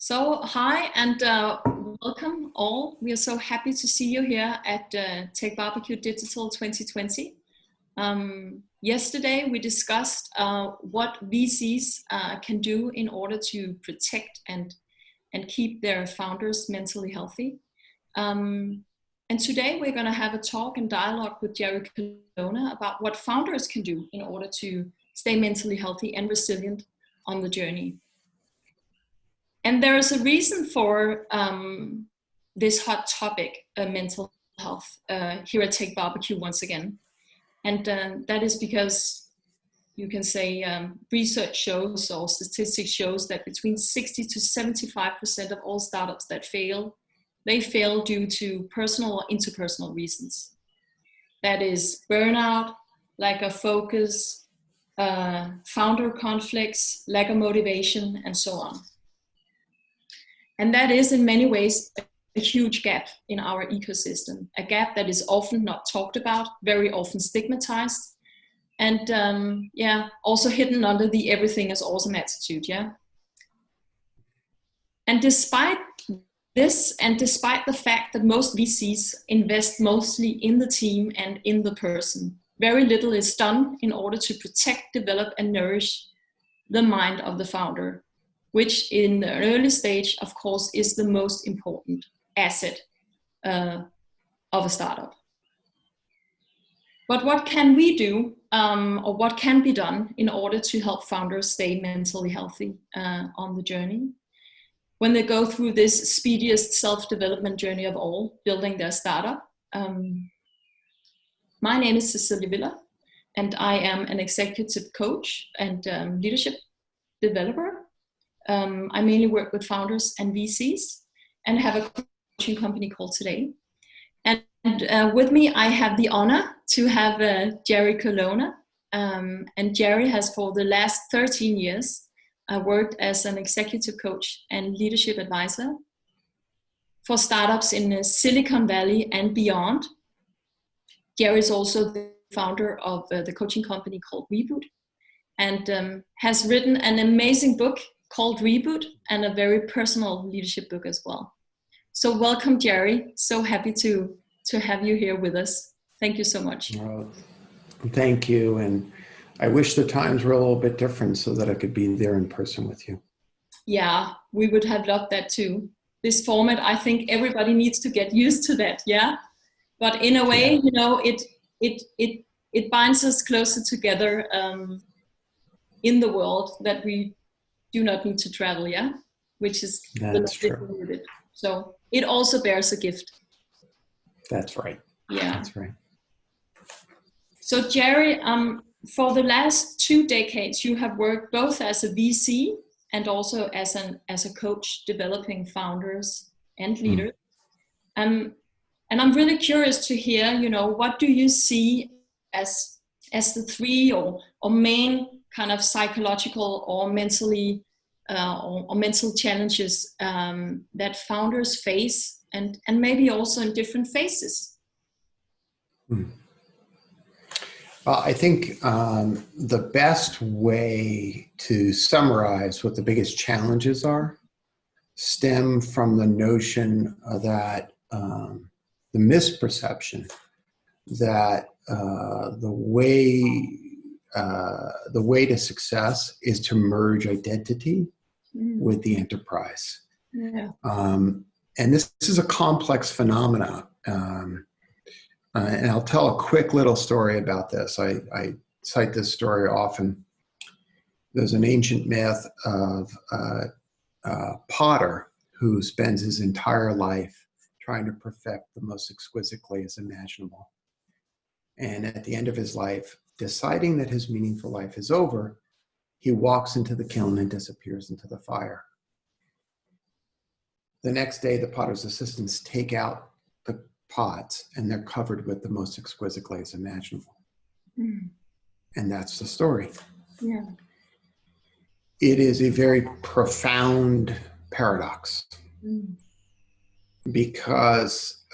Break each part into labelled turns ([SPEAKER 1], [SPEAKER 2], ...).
[SPEAKER 1] Hi and welcome all. We are so happy to see you here at TechBBQ Digital 2020. Yesterday we discussed what VCs can do in order to protect and keep their founders mentally healthy. And today we're going to have a talk and dialogue with Jerry Colonna about what founders can do in order to stay mentally healthy and resilient on the journey. And there is a reason for this hot topic, mental health, here at TechBBQ once again. And that is because you can say research shows or statistics shows that between 60 to 75% of all startups that fail, they fail due to personal or interpersonal reasons. That is burnout, lack of focus, founder conflicts, lack of motivation, and so on. And that is in many ways a huge gap in our ecosystem, a gap that is often not talked about, very often stigmatized, and also hidden under the everything is awesome attitude, And despite this, and despite the fact that most VCs invest mostly in the team and in the person, very little is done in order to protect, develop, and nourish the mind of the founder, which in the early stage, of course, is the most important asset of a startup. But what can we do, or what can be done in order to help founders stay mentally healthy on the journey when they go through this speediest self-development journey of all, building their startup? My name is Cecilie, and I am an executive coach and leadership developer. I mainly work with founders and VCs and have a coaching company called Today. And with me, I have the honor to have Jerry Colonna. And Jerry has for the last 13 years worked as an executive coach and leadership advisor for startups in Silicon Valley and beyond. Jerry is also the founder of the coaching company called Reboot and has written an amazing book called Reboot and a very personal leadership book as well. So welcome, Jerry. So happy to have you here with us. Thank you so much.
[SPEAKER 2] Well, thank you. And I wish the times were a little bit different so that I could be there in person with you.
[SPEAKER 1] Yeah, we would have loved that too. This format, I think everybody needs to get used to that. Yeah. But in a way, you know, it binds us closer together in the world that we do not need to travel, which is
[SPEAKER 2] That's true.
[SPEAKER 1] So it also bears a gift.
[SPEAKER 2] That's right.
[SPEAKER 1] Yeah,
[SPEAKER 2] that's right.
[SPEAKER 1] So Jerry, for the last 2 decades, you have worked both as a VC and also as a coach, developing founders and leaders. And I'm really curious to hear, you know, what do you see as the three or main kind of psychological or mentally or mental challenges that founders face and maybe also in different phases?
[SPEAKER 2] Well, I think the best way to summarize what the biggest challenges are stem from the notion that the misperception that the way to success is to merge identity with the enterprise.
[SPEAKER 1] Yeah.
[SPEAKER 2] And this is a complex phenomena. And I'll tell a quick little story about this. I cite this story often. There's an ancient myth of a potter who spends his entire life trying to perfect the most exquisite glaze imaginable. And at the end of his life, deciding that his meaningful life is over, he walks into the kiln and disappears into the fire. The next day, the potter's assistants take out the pots and they're covered with the most exquisite glaze imaginable. And that's the story.
[SPEAKER 1] Yeah.
[SPEAKER 2] It is a very profound paradox because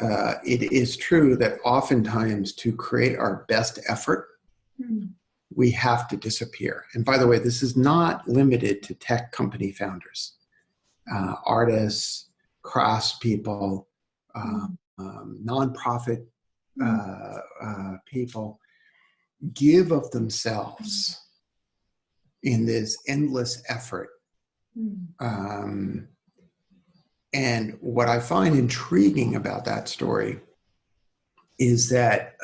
[SPEAKER 2] it is true that oftentimes to create our best effort, we have to disappear. And by the way, this is not limited to tech company founders. artists, craftspeople, nonprofit people give of themselves in this endless effort. And what I find intriguing about that story is that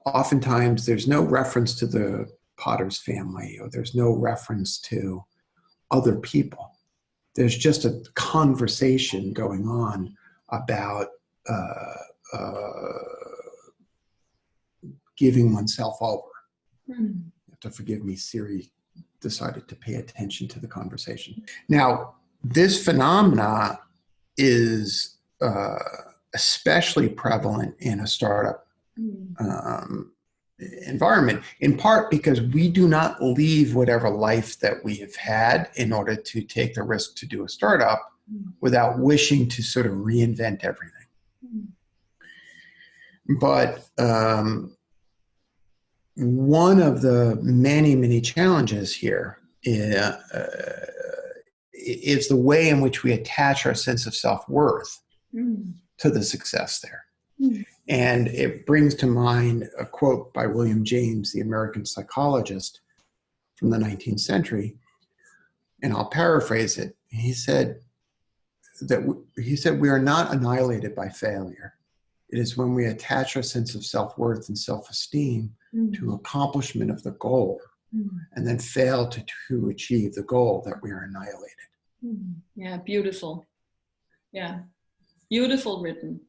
[SPEAKER 2] oftentimes there's no reference to the Potter's family, or there's no reference to other people. There's just a conversation going on about giving oneself over. You have to forgive me, Siri decided to pay attention to the conversation. Now, this phenomena is especially prevalent in a startup environment, in part because we do not leave whatever life that we have had in order to take the risk to do a startup without wishing to sort of reinvent everything. But one of the many, many challenges here is the way in which we attach our sense of self-worth to the success there. And it brings to mind a quote by William James, the American psychologist from the 19th century, and I'll paraphrase it. He said, we are not annihilated by failure. It is when we attach our sense of self-worth and self-esteem to accomplishment of the goal and then fail to achieve the goal that we are annihilated.
[SPEAKER 1] Yeah, beautiful. Yeah, beautiful written.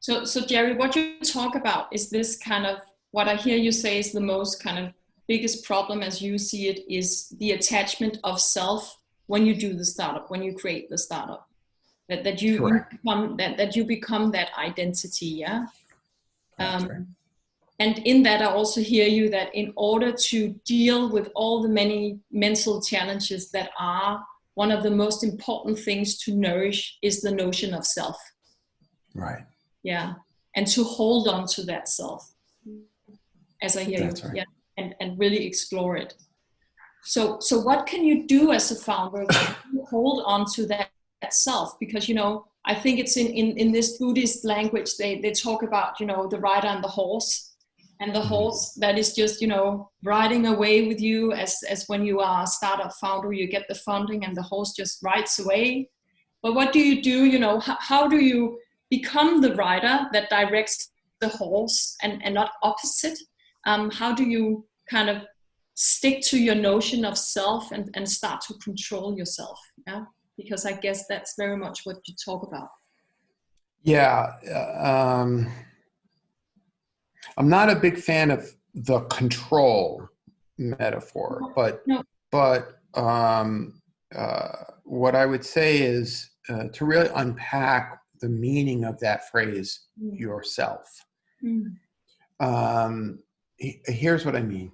[SPEAKER 1] So Jerry, what you talk about is this kind of, what I hear you say is the most kind of biggest problem as you see it is the attachment of self when you do the startup, when you create the startup. That you become that identity, yeah.
[SPEAKER 2] Right.
[SPEAKER 1] And in that, I also hear you that in order to deal with all the many mental challenges that are, one of the most important things to nourish is the notion of self.
[SPEAKER 2] Right.
[SPEAKER 1] Yeah, and to hold on to that self, as I hear
[SPEAKER 2] That's
[SPEAKER 1] you,
[SPEAKER 2] right.
[SPEAKER 1] Yeah, and really explore it. So what can you do as a founder to hold on to that self? Because, I think it's in this Buddhist language, they talk about, the rider and the horse. And the horse that is just, riding away with you as when you are a startup founder, you get the funding and the horse just rides away. But what do you do? How do you become the rider that directs the horse and not opposite? How do you kind of stick to your notion of self and start to control yourself? Yeah, because I guess that's very much what you talk about.
[SPEAKER 2] Yeah. I'm not a big fan of the control metaphor, but what I would say is to really unpack the meaning of that phrase, yourself. Here's what I mean.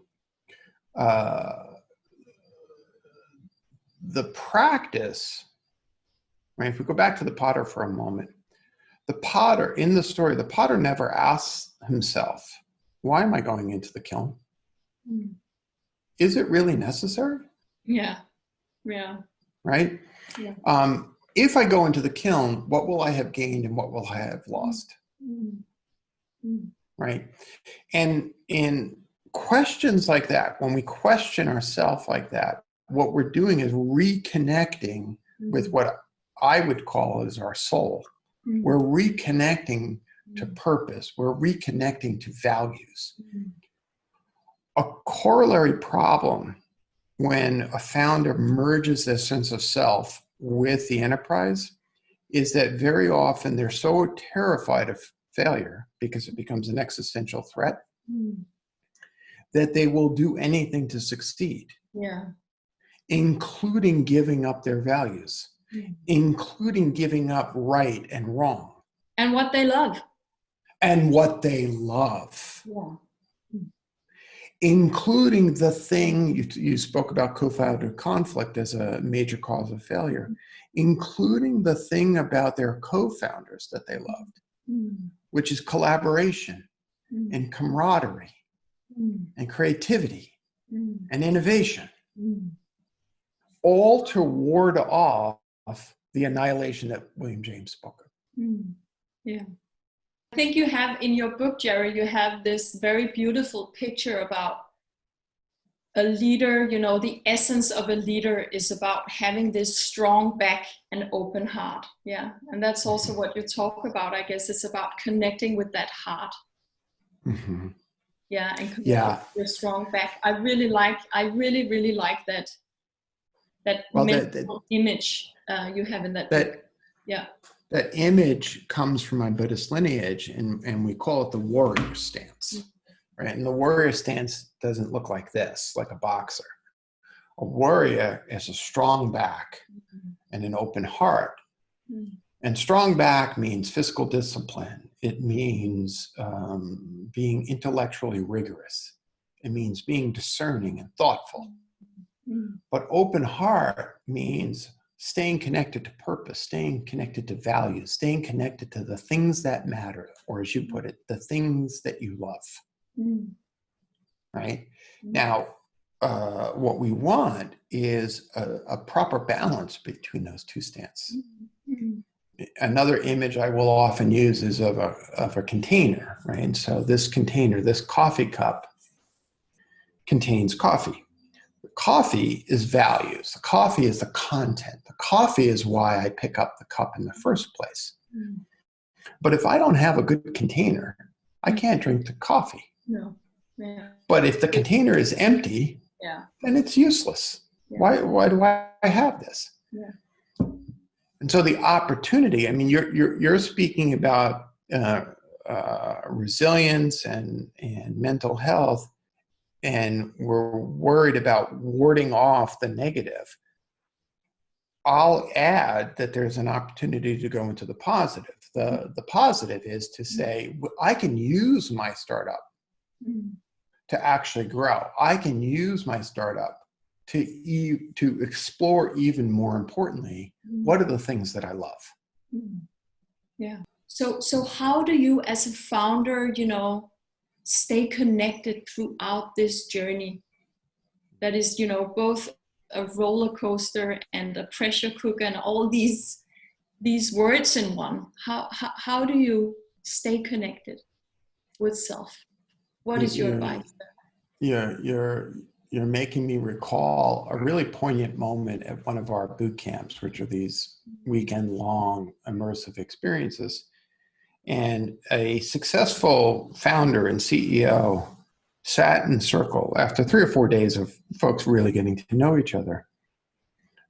[SPEAKER 2] The practice, right? If we go back to the potter for a moment, the potter in the story, the potter never asks himself, why am I going into the kiln? Is it really necessary?
[SPEAKER 1] Yeah.
[SPEAKER 2] Right?
[SPEAKER 1] Yeah.
[SPEAKER 2] If I go into the kiln, what will I have gained and what will I have lost? Right? And in questions like that, when we question ourselves like that, what we're doing is reconnecting with what I would call as our soul. We're reconnecting to purpose. We're reconnecting to values. A corollary problem when a founder merges their sense of self with the enterprise is that very often they're so terrified of failure because it becomes an existential threat that they will do anything to succeed.
[SPEAKER 1] Yeah.
[SPEAKER 2] Including giving up their values, including giving up right and wrong.
[SPEAKER 1] And what they love.
[SPEAKER 2] Yeah. Including the thing, you spoke about co-founder conflict as a major cause of failure, including the thing about their co-founders that they loved, which is collaboration and camaraderie and creativity and innovation. all to ward off the annihilation that William James spoke of.
[SPEAKER 1] Yeah. I think you have in your book, Jerry, you have this very beautiful picture about a leader. You know, the essence of a leader is about having this strong back and open heart. Yeah. And that's also what you talk about. I guess it's about connecting with that heart.
[SPEAKER 2] Mm-hmm.
[SPEAKER 1] Yeah. And connecting with your strong back. I really like that mental image you have in that book. Yeah.
[SPEAKER 2] That image comes from my Buddhist lineage, and we call it the warrior stance, right? And the warrior stance doesn't look like this, like a boxer. A warrior is a strong back and an open heart. And strong back means physical discipline. It means being intellectually rigorous. It means being discerning and thoughtful. But open heart means staying connected to purpose, staying connected to values, staying connected to the things that matter, or as you put it, the things that you love. Right? Now, what we want is a proper balance between those two stances. Another image I will often use is of a container, right? So this container, this coffee cup, contains coffee. The coffee is values. The coffee is the content. The coffee is why I pick up the cup in the first place. But if I don't have a good container, I can't drink the coffee.
[SPEAKER 1] No. Yeah.
[SPEAKER 2] But if the container is empty, then it's useless. Why do I have this? And so the opportunity, I mean, you're speaking about resilience and mental health, and we're worried about warding off the negative. I'll add that there's an opportunity to go into the positive. The positive is to say, I can use my startup to actually grow. I can use my startup to explore, even more importantly, what are the things that I love?
[SPEAKER 1] Yeah. So how do you, as a founder, stay connected throughout this journey that is, both a roller coaster and a pressure cooker and all these words in one? How do you stay connected with self? What is your advice?
[SPEAKER 2] You're making me recall a really poignant moment at one of our boot camps, which are these weekend-long immersive experiences. And a successful founder and CEO sat in circle after 3 or 4 days of folks really getting to know each other.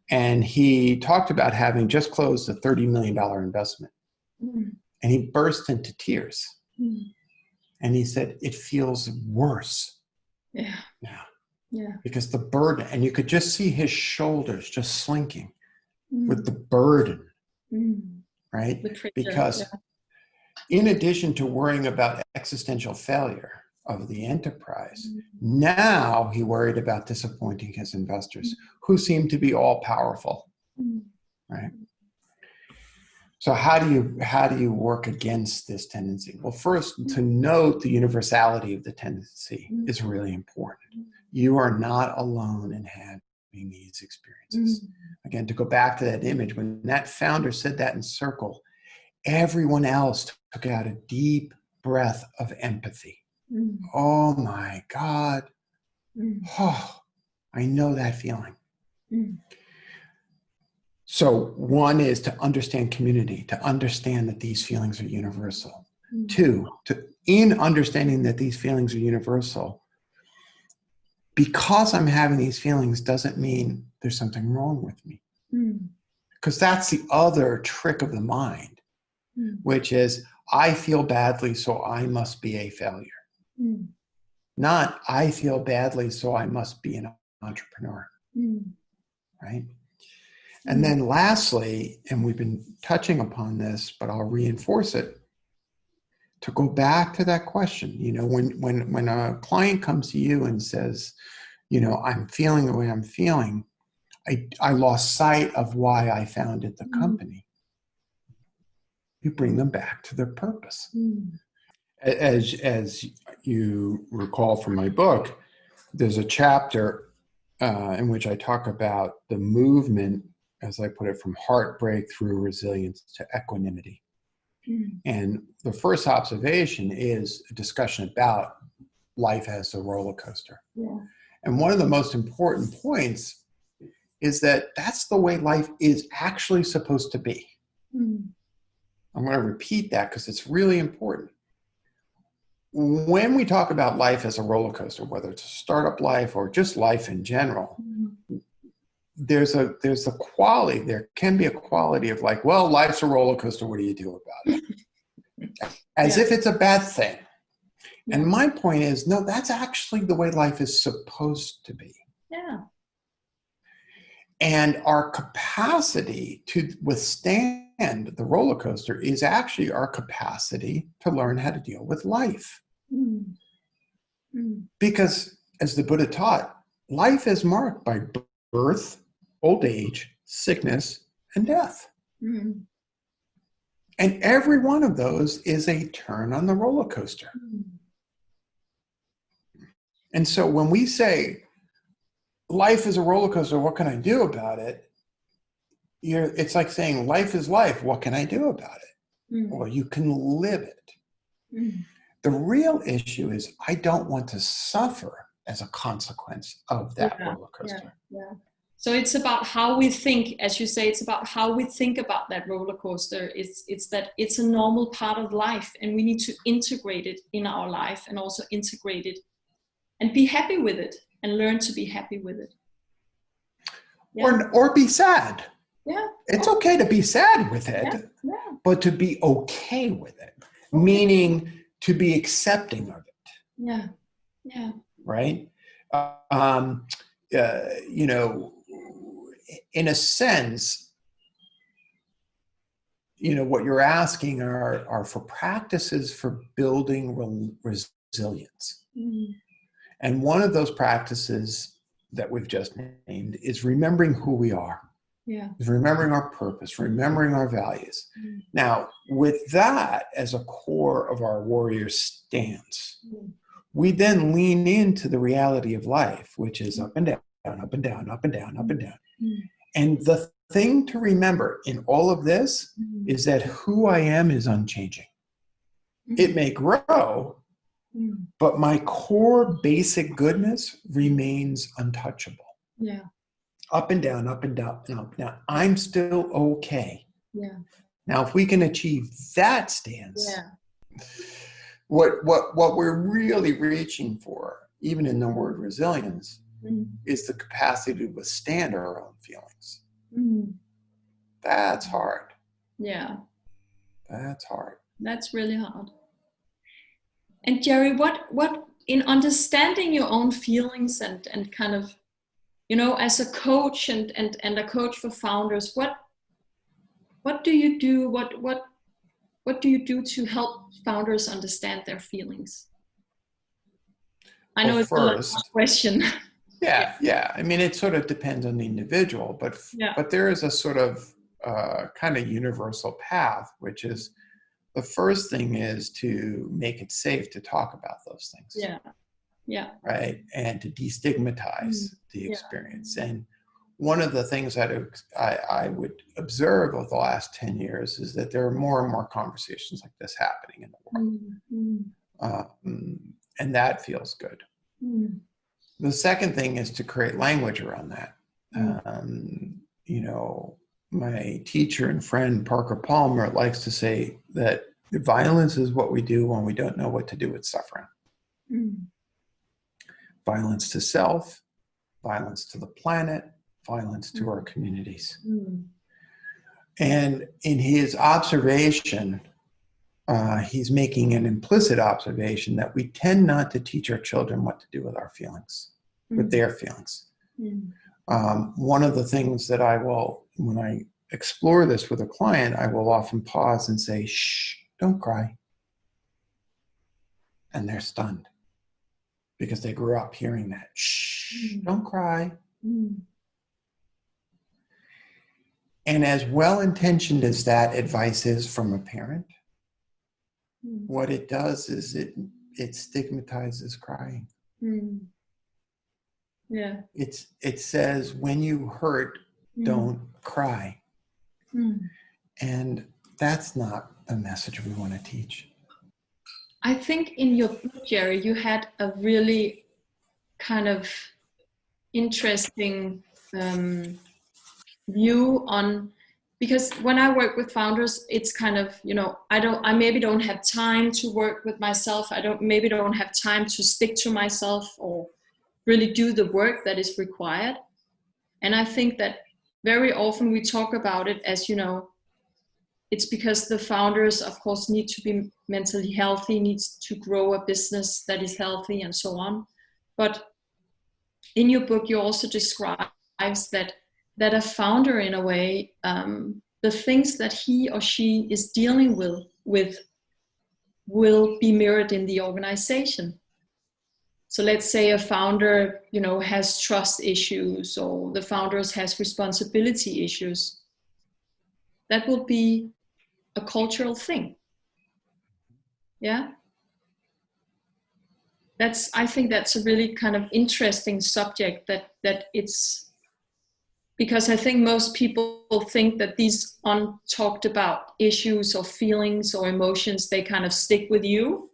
[SPEAKER 2] And he talked about having just closed a $30 million investment. And he burst into tears. And he said, it feels worse.
[SPEAKER 1] Yeah.
[SPEAKER 2] Because the burden, and you could just see his shoulders just slinking with the burden, right? Because in addition to worrying about existential failure of the enterprise, now he worried about disappointing his investors, who seemed to be all powerful, right? So how do you work against this tendency? Well, first, to note the universality of the tendency is really important. You are not alone in having these experiences. Again, to go back to that image, when that founder said that in circle, everyone else took out a deep breath of empathy. Oh my God. Oh, I know that feeling. So one is to understand community, to understand that these feelings are universal. Two, in understanding that these feelings are universal, because I'm having these feelings doesn't mean there's something wrong with me. Because that's the other trick of the mind, which is I feel badly, so I must be a failure. Not I feel badly, so I must be an entrepreneur. Right? And then lastly, and we've been touching upon this, but I'll reinforce it, to go back to that question. When a client comes to you and says, I'm feeling the way I'm feeling, I lost sight of why I founded the company. You bring them back to their purpose. As you recall from my book, there's a chapter in which I talk about the movement, as I put it, from heartbreak through resilience to equanimity. And the first observation is a discussion about life as a roller coaster.
[SPEAKER 1] Yeah.
[SPEAKER 2] And one of the most important points is that that's the way life is actually supposed to be. I'm going to repeat that because it's really important. When we talk about life as a roller coaster, whether it's a startup life or just life in general, there's a quality, there can be a quality of like, well, life's a roller coaster, what do you do about it? As if it's a bad thing. And my point is, no, that's actually the way life is supposed to be.
[SPEAKER 1] Yeah.
[SPEAKER 2] And our capacity to withstand the roller coaster is actually our capacity to learn how to deal with life. Because as the Buddha taught, life is marked by birth, old age, sickness, and death. And every one of those is a turn on the roller coaster. And so when we say, life is a roller coaster, what can I do about it? It's like saying, life is life, what can I do about it? Well, you can live it. The real issue is I don't want to suffer as a consequence of that roller coaster.
[SPEAKER 1] So it's about how we think, as you say, it's about how we think about that roller coaster. It's that it's a normal part of life, and we need to integrate it in our life and also integrate it and be happy with it and learn to be happy with it.
[SPEAKER 2] Or be sad.
[SPEAKER 1] Yeah.
[SPEAKER 2] It's okay to be sad with it, but to be okay with it, meaning to be accepting of it.
[SPEAKER 1] Yeah. Yeah.
[SPEAKER 2] Right? You know, in a sense, you know, what you're asking are for practices for building resilience. And one of those practices that we've just named is remembering who we are. Is remembering our purpose, remembering our values. Now, with that as a core of our warrior stance, we then lean into the reality of life, which is up and down, up and down, up and down, up and down. And the thing to remember in all of this is that who I am is unchanging. It may grow, but my core basic goodness remains untouchable. Up and down, up and down, and up and down. I'm still okay. Now, if we can achieve that stance, what we're really reaching for, even in the word resilience, is the capacity to withstand our own feelings. That's hard. That's hard.
[SPEAKER 1] That's really hard. And Jerry, what in understanding your own feelings and kind of, you know, as a coach and a coach for founders, what do you do? What do you do to help founders understand their feelings? I know it's a lot question.
[SPEAKER 2] Yeah. I mean, it sort of depends on the individual, but there is a sort of kind of universal path, which is the first thing is to make it safe to talk about those things. Right. And to destigmatize the experience. And one of the things that I would observe over the last 10 years is that there are more and more conversations like this happening in the world. And that feels good. The second thing is to create language around that. You know, my teacher and friend, Parker Palmer, likes to say that violence is what we do when we don't know what to do with suffering. Violence to self, violence to the planet, violence to our communities. And in his observation, he's making an implicit observation that we tend not to teach our children what to do with our feelings, with their feelings. One of the things that I will, when I explore this with a client, I will often pause and say, shh, don't cry. And they're stunned because they grew up hearing that, shh, don't cry. And as well-intentioned as that advice is from a parent, what it does is it stigmatizes crying.
[SPEAKER 1] Yeah.
[SPEAKER 2] It says, when you hurt, don't cry. And that's not a message we want to teach.
[SPEAKER 1] I think in your book, Jerry, you had a really kind of interesting view on, because when I work with founders, it's kind of, I maybe don't have time to work with myself. Maybe don't have time to stick to myself or really do the work that is required. And I think that very often we talk about it as, it's because the founders, of course, need to be mentally healthy, needs to grow a business that is healthy and so on. But in your book, you also describes that a founder, in a way, the things that he or she is dealing with will be mirrored in the organization. So let's say a founder, has trust issues, or the founders has responsibility issues. That will be a cultural thing. Yeah. I think that's a really kind of interesting subject that it's, because I think most people think that these untalked about issues or feelings or emotions, they kind of stick with you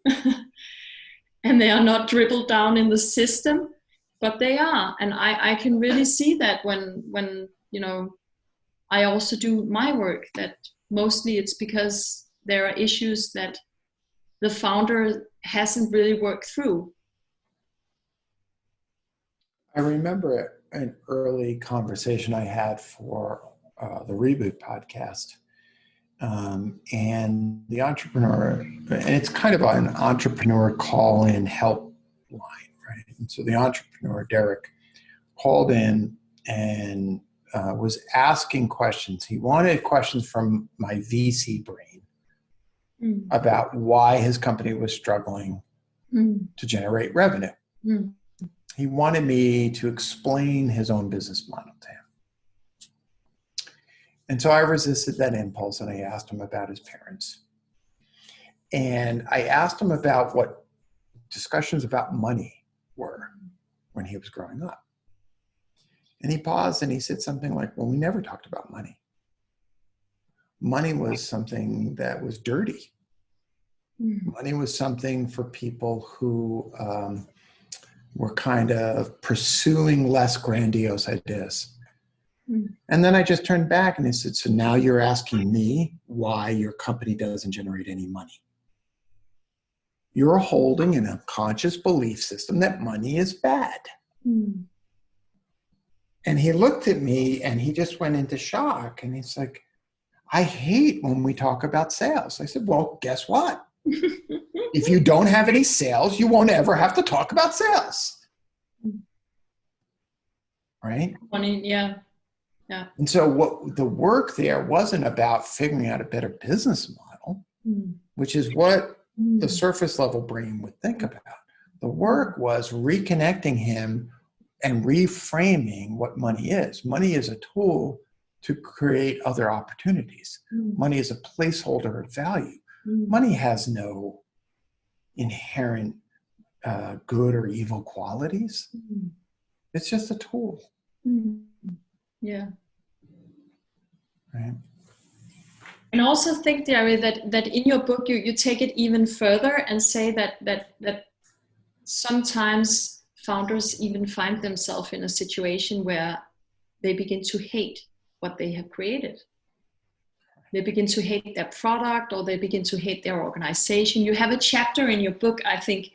[SPEAKER 1] and they are not dribbled down in the system, but they are. And I can really see that when I also do my work, that mostly it's because there are issues that the founder hasn't really worked through.
[SPEAKER 2] I remember an early conversation I had for the Reboot podcast. And the entrepreneur, and it's kind of an entrepreneur call-in help line, right? And so the entrepreneur, Derek, called in and was asking questions. He wanted questions from my VC brain about why his company was struggling to generate revenue. He wanted me to explain his own business model to him. And so I resisted that impulse, and I asked him about his parents. And I asked him about what discussions about money were when he was growing up. And he paused and he said something like, well, we never talked about money. Money was something that was dirty. Money was something for people who were kind of pursuing less grandiose ideas. And then I just turned back and I said, so now you're asking me why your company doesn't generate any money. You're holding an unconscious belief system that money is bad. And he looked at me and he just went into shock. And he's like, I hate when we talk about sales. I said, well, guess what? If you don't have any sales, you won't ever have to talk about sales. Right?
[SPEAKER 1] Money, yeah. Yeah.
[SPEAKER 2] And so what the work there wasn't about figuring out a better business model, which is what the surface level brain would think about. The work was reconnecting him and reframing what money is. Money is a tool to create other opportunities. Money is a placeholder of value. Money has no inherent good or evil qualities. It's just a tool.
[SPEAKER 1] Yeah.
[SPEAKER 2] Right.
[SPEAKER 1] And also think, Jerry, that in your book you take it even further and say that sometimes founders even find themselves in a situation where they begin to hate what they have created. They begin to hate their product, or they begin to hate their organization. You have a chapter in your book, I think,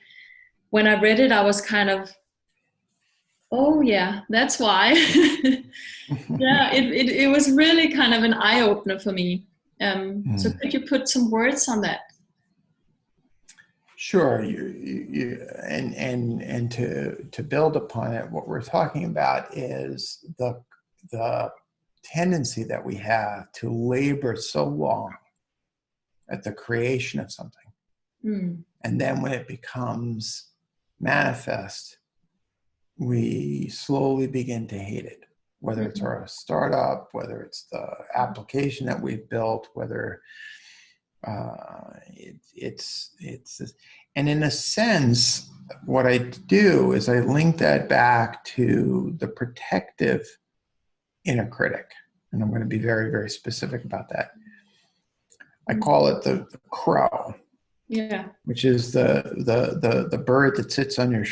[SPEAKER 1] when I read it, I was kind of, oh yeah, that's why. Yeah, it was really kind of an eye-opener for me. So could you put some words on that?
[SPEAKER 2] Sure. And to build upon it, what we're talking about is the tendency that we have to labor so long at the creation of something. And then when it becomes manifest, we slowly begin to hate it, whether it's our startup, whether it's the application that we've built, whether And in a sense, what I do is I link that back to the protective inner critic. And I'm going to be very, very specific about that. I call it the crow.
[SPEAKER 1] Yeah.
[SPEAKER 2] Which is the bird that sits on your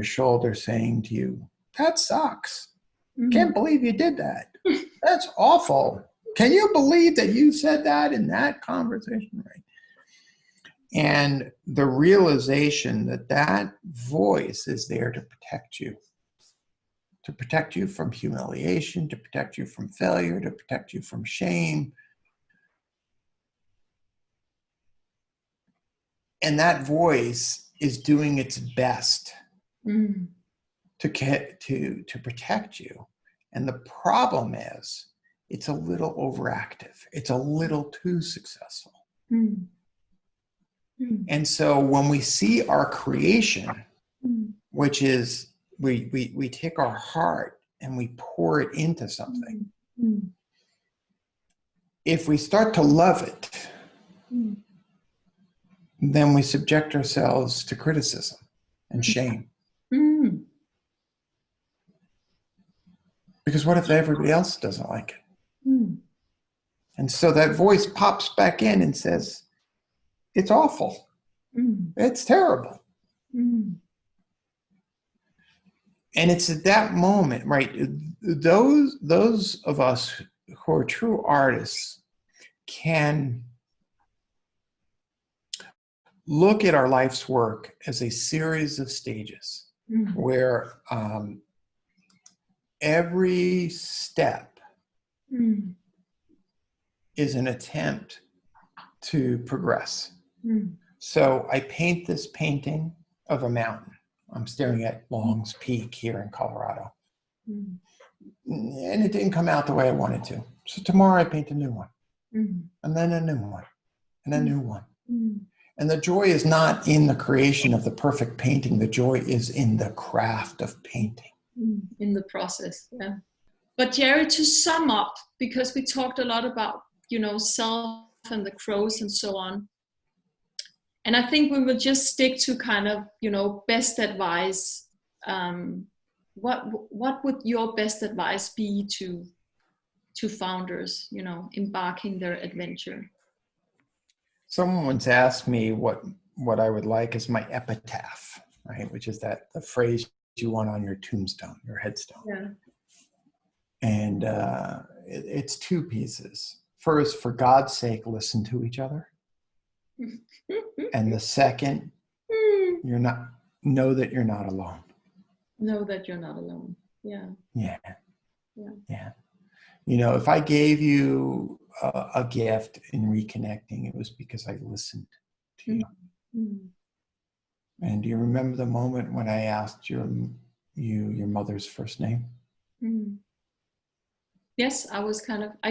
[SPEAKER 2] shoulder saying to you, "That sucks. Can't believe you did that. That's awful. Can you believe that you said that in that conversation?" Right. And the realization that that voice is there to protect you from humiliation, to protect you from failure, to protect you from shame. And that voice is doing its best to protect you. And the problem is, it's a little overactive. It's a little too successful. And so when we see our creation, which is we take our heart and we pour it into something, if we start to love it, then we subject ourselves to criticism and shame. Because what if everybody else doesn't like it? And so that voice pops back in and says, "It's awful. It's terrible." And it's at that moment, right? Those of us who are true artists can look at our life's work as a series of stages where every step is an attempt to progress. So I paint this painting of a mountain. I'm staring at Long's Peak here in Colorado. And it didn't come out the way I wanted to. So tomorrow I paint a new one. And then a new one. And a new one. And the joy is not in the creation of the perfect painting. The joy is in the craft of painting.
[SPEAKER 1] In the process, yeah. But Jerry, to sum up, because we talked a lot about, self and the crows and so on. And I think we will just stick to kind of, best advice. What would your best advice be to founders, embarking their adventure?
[SPEAKER 2] Someone once asked me what I would like as my epitaph, right? Which is the phrase you want on your tombstone, your headstone.
[SPEAKER 1] Yeah.
[SPEAKER 2] And it's two pieces. First, for God's sake, listen to each other. And the second, know that you're not alone.
[SPEAKER 1] Know that you're not alone. Yeah.
[SPEAKER 2] Yeah. If I gave you a gift in reconnecting, it was because I listened to you. And do you remember the moment when I asked your mother's first name?
[SPEAKER 1] Yes, I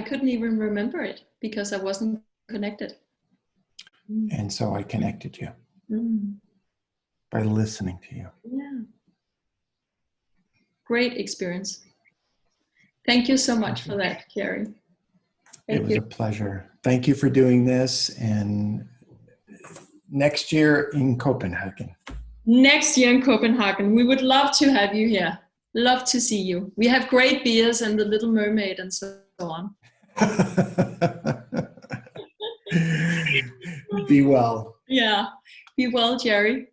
[SPEAKER 1] couldn't even remember it because I wasn't connected.
[SPEAKER 2] And so I connected you by listening to you.
[SPEAKER 1] Yeah. Great experience. Thank you so much for that, Jerry.
[SPEAKER 2] It was a pleasure. Thank you for doing this. And next year in Copenhagen.
[SPEAKER 1] Next year in Copenhagen. We would love to have you here. Love to see you. We have great beers and the Little Mermaid and so on.
[SPEAKER 2] Be well.
[SPEAKER 1] Yeah. Be well, Jerry.